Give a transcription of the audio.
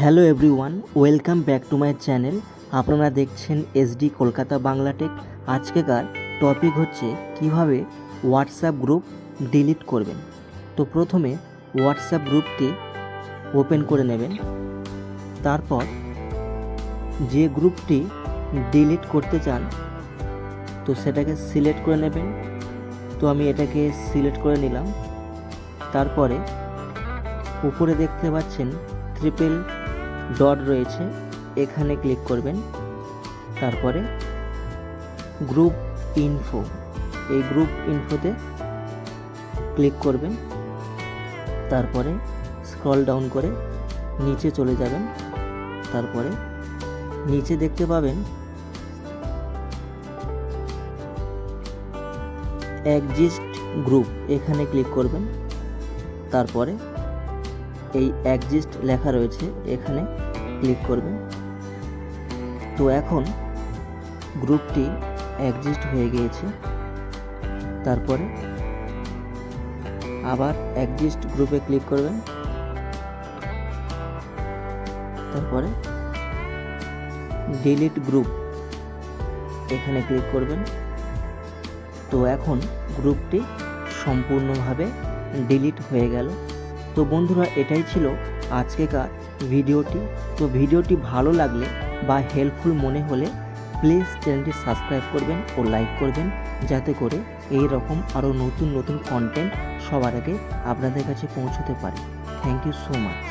Hello everyone, welcome back to my channel. আপনারা দেখছেন SD Kolkata Bangla tech. আজকেকার টপিক হচ্ছে কিভাবে হোয়াটসঅ্যাপ গ্রুপ ডিলিট করবেন। তো প্রথমে হোয়াটসঅ্যাপ গ্রুপটি ওপেন করে নেবেন। তারপর যে গ্রুপটি ডিলিট করতে চান তো সেটাকে সিলেক্ট করে নেবেন। তো আমি এটাকে সিলেক্ট করে নিলাম। তারপরে উপরে দেখতে পাচ্ছেন ট্রিপল ডট রয়েছে, এখানে ক্লিক করবেন। তারপরে গ্রুপ ইনফো, এই গ্রুপ ইনফোতে ক্লিক করবেন। তারপরে স্ক্রল ডাউন করে নিচে চলে যাবেন। তারপরে নিচে দেখতে পাবেন এক্সিস্ট গ্রুপ, এখানে ক্লিক করবেন। তারপরে এই এক্সিস্ট লেখা রয়েছে, এখানে ক্লিক করবেন। তো এখন গ্রুপটি এক্সিস্ট হয়ে গিয়েছে। তারপরে আবার এক্সিস্ট গ্রুপে ক্লিক করবেন। তারপরে ডিলিট গ্রুপ, এখানে ক্লিক করবেন। তো এখন গ্রুপটি সম্পূর্ণভাবে ডিলিট হয়ে গেল। তো বন্ধুরা, এটাই ছিল আজকেকার ভিডিওটি। তো ভিডিওটি ভালো লাগলে বা হেল্পফুল মনে হলে প্লিজ চ্যানেলটি সাবস্ক্রাইব করবেন ও লাইক করবেন, যাতে করে এই রকম আরও নতুন নতুন কন্টেন্ট সবার আগে আপনাদের কাছে পৌঁছতে পারে। Thank you so much.